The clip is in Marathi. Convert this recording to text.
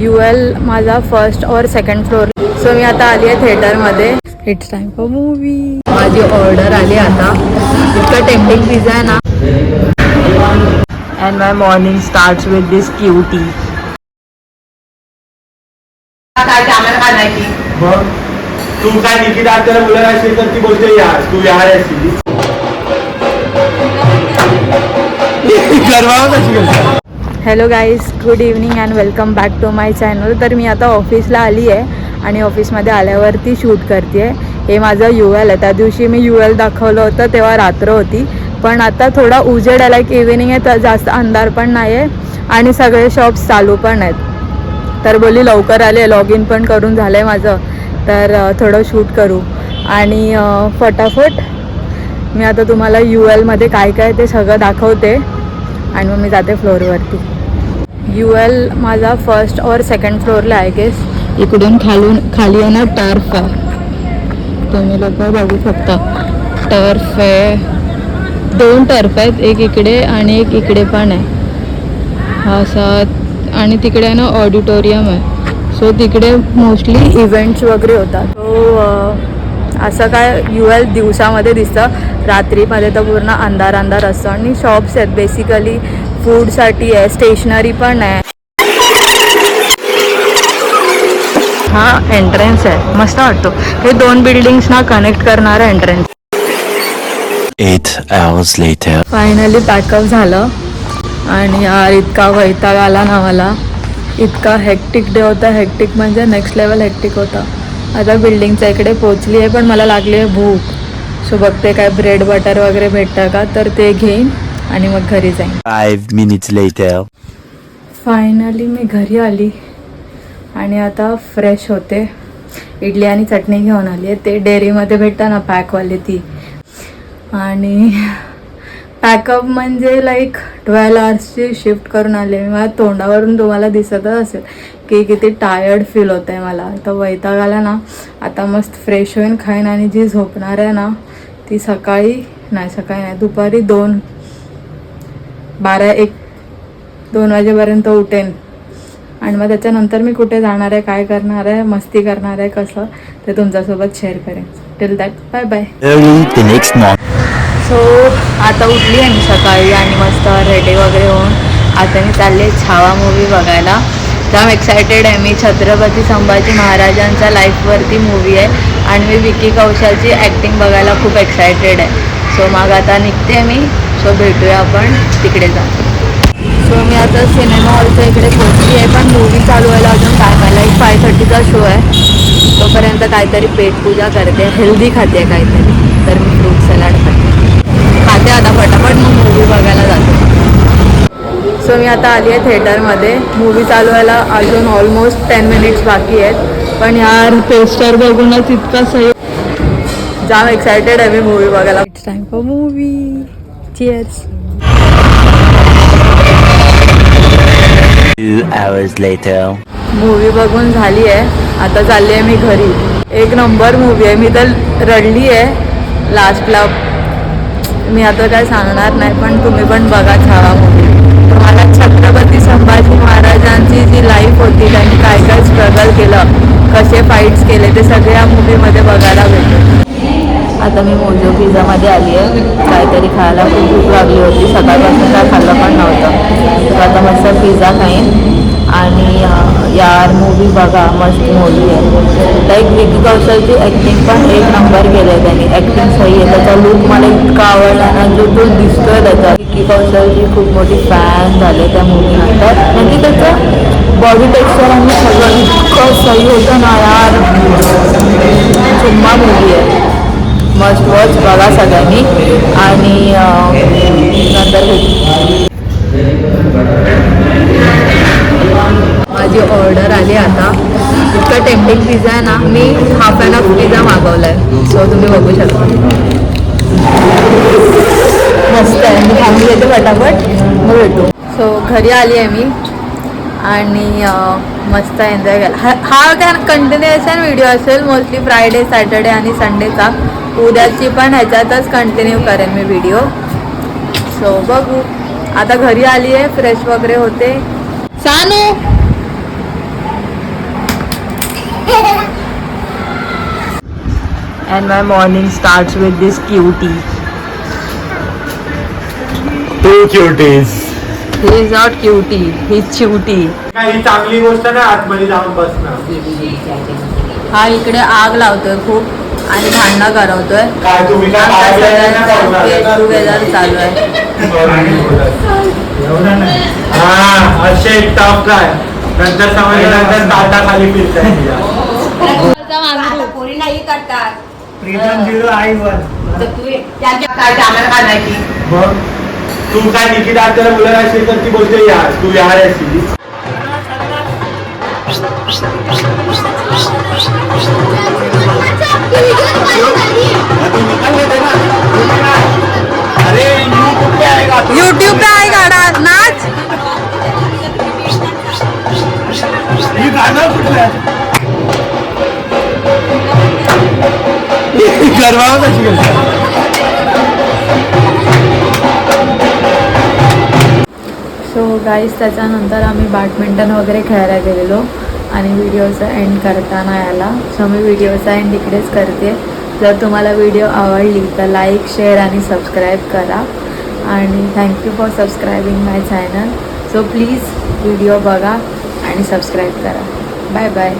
UL माझा फर्स्ट और सेकंड फ्लोर. सो मी आता आली आहे थिएटरमध्ये. It's time for movie. माझी ऑर्डर आली आता. इतका टेम्पटिंग पिझ्झा आहे ना. And my morning starts with this cutie. काय कॅमेरा काढायची तू काय निकिता त्याला मुलं असेल तर ती बोलते यार तू यार असेल. Hello guys, good evening and welcome back to my channel. तर मी आता ऑफिसला आली आहे आणि ऑफिसमध्ये आल्यावरती शूट करते आहे. हे माझं UL आहे. त्या दिवशी मी UL दाखवलं होतं तेव्हा रात्र होती, पण आता थोडा उजेड आहे, लाईक इव्हिनिंग आहे, तर जास्त अंधार पण नाही आहे आणि सगळे शॉप्स चालू पण आहेत. तर बोलली लवकर आले, लॉग इन पण करून झालं आहे माझं, तर थोडं शूट करू आणि फटाफट मी आता तुम्हाला ULमध्ये काय काय ते सगळं दाखवते आणि मग मी जाते फ्लोअरवरती. UL माझा फर्स्ट और सेकंड फ्लोअरला आहे गेस. इकडून खाली आहे ना टर्फ आहे, तुम्ही लोक बघू शकता. टर्फ आहे, 2 टर्फ आहेत, एक इकडे आणि एक इकडे पण आहे. हा असा आणि तिकडे आहे ना ऑडिटोरियम आहे. सो तिकडे मोस्टली इव्हेंट्स वगैरे होतात. सो असं काय UL दिवसामध्ये दिसतं, रात्रीमध्ये तर पूर्ण अंधार अंधार असतं. आणि शॉप्स आहेत बेसिकली, फूडसाठी आहे, स्टेशनरी पण आहे. हा एंट्रन्स आहे, मस्त वाटतो. हे 2 बिल्डिंग्सना कनेक्ट करणारा entrance. 8 hours later. Finally pack up झालं आणि यार इतका वैताग आला ना मला. इतका हेक्टिक डे होता. हेक्टिक म्हणजे नेक्स्ट लेवल हेक्टिक होता. आता बिल्डिंगच्या इकडे पोचली आहे, पण मला लागली आहे भूक. सो बघते काय ब्रेड बटर वगैरे भेटतं का, तर ते घेईन आणि मग घरी जाईन. 5 minutes later. फायनली मी घरी आली आणि आता फ्रेश होते. इडली आणि चटणी घेऊन आली आहे. ते डेअरीमध्ये भेटतं ना पॅकवाले, ती. आणि पॅकअप म्हणजे लाईक 12 hours शिफ्ट करून आले मी. माझ्या तोंडावरून तुम्हाला दिसतच असेल की किती टायर्ड फील होतं आहे मला. तर वैताग आला ना. आता मस्त फ्रेश होईन, खाईन आणि जी झोपणार आहे ना ती सकाळी नाही, दुपारी 2 वाजेपर्यंत उठेन. आणि मग त्याच्यानंतर मी कुठे जाणार आहे, काय करणार आहे, मस्ती करणार आहे, कसं ते तुमच्यासोबत शेअर करेन. Till that bye bye. The next morning. So आता उठली आहे मी सकाळी आणि मस्त रेडी वगैरे होऊन आता मी चालले छावा मूवी बघायला. जाम एक्सायटेड आहे मी. छत्रपती संभाजी महाराजांच्या लाईफवरती मूवी आहे आणि मी विकी कौशलची ॲक्टिंग बघायला खूप एक्सायटेड आहे. सो मग आता निघते मी. सो भेटूया आपण तिकडे जाऊ. सो मी आता सिनेमा हॉलच्या इकडे पोहोचली आहे, पण मूवी चालू व्हायला अजून टाईम आहे. लाईक 5:30चा शो आहे. तोपर्यंत काहीतरी पेटपूजा करते, हेल्दी खाते काहीतरी. तर मी फ्रूट सॅलड खाते आता फटाफट, मग मूवी बघायला जाते. सो मी आता आली आहे थिएटरमध्ये. मूवी चालू व्हायला अजून ऑलमोस्ट 10 minutes बाकी आहेत. पण यार पोस्टर बघूनच इतका सही, जाम एक्सायटेड आहे मी मूवी बघायला. It's time for movie. Cheers. 2 hours later. Movie बघून झाली आहे. आता चालली आहे मी घरी. एक नंबर मूवी आहे. मी तर रडली आहे लास्टला. मी आता काय सांगणार नाही, पण तुम्ही पण बघा छावा मूवी. तुम्हाला छत्रपती संभाजी महाराजांची जी लाईफ होती, त्यांनी काय काय स्ट्रगल केलं, कसे फाईट्स केले, ते सगळे या मूवीमध्ये बघायला भेटते. आता मी मोजो पिझ्झामध्ये आली आहे. काहीतरी खायला खूप भूक लागली होती. सकाळपासून काय खाल्लं पण नव्हतं. तर आता मस्त पिझ्झा खाईन. आणि यार मूवी बघा, मस्त मूवी आहे. लाईक विकी कौशलची ॲक्टिंग पण एक नंबर केलं आहे त्यांनी. ॲक्टिंग सही आहे. त्याचा लूक मला इतका आवडला ना, जो तो दिसतोय त्याचा. विकी कौशलची खूप मोठी फॅन झाले त्या मूवीनंतर. म्हणजे त्याचं बॉडी टेक्स्चर आणि सगळं इतकं सही होतं ना यार. सुम्मा मूवी आहे. मस्ट वॉच बघा सगळ्यांनी. आणि नंतर माझी ऑर्डर आली आता. इतका टेम्पटिंग पिझ्झा आहे ना. मी हाफ अँड हाफ पिझ्झा मागवला आहे. सो तुम्ही बघू शकता. मस्त आहे. मी खाऊन घेते फटाफट, मग भेटू. सो घरी आली आहे मी आणि मस्त एन्जॉय केला. हा काय कंटिन्युएशन व्हिडिओ असेल, मोस्टली फ्रायडे, सॅटर्डे आणि संडेचा. उद्याची पण ह्याच्यातच कंटिन्यू करेन मी व्हिडिओ. सो बघू. आता घरी आली आहे, फ्रेश वगैरे होते. Sanu And my morning starts with this cutie. Two cuties. He is not cutie, he's cutie. काय ही चांगली गोष्ट नाही आतमध्ये जाऊन बसणं. हा इकडे आग लावतोय खूप आणि भांडणं करवतोय. काय तुम्ही काय बाहेर नाही पडणार गेट ना? टुगेदर चालू आहे. हा असे एक टॉप काय नंतर समजल्यानंतर टाटा खाली फिरताय पोरी नाही करतात प्रीतम 0 I 1 तर तू त्याच्या काय आम्हाला काय माहिती मग तू काय निकिता त्याला मुलं असेल तर ती बोलते यार तू यार असेल अरे युट्यूब पे आहे गाडा नाच. ही गाणं कुठलं गरबा कशी करतात सो गाईज त्याच्यानंतर आम्ही बॅडमिंटन वगैरे खेळायला गेलेलो आणि व्हिडिओचा एंड करता नाही आला. सो मी व्हिडिओचा एंड इकडेच करते. जर तुम्हाला व्हिडिओ आवडली तर लाईक शेअर आणि सबस्क्राईब करा आणि thank you for subscribing my channel. So please video बघा आणि सबस्क्राईब करा. Bye bye.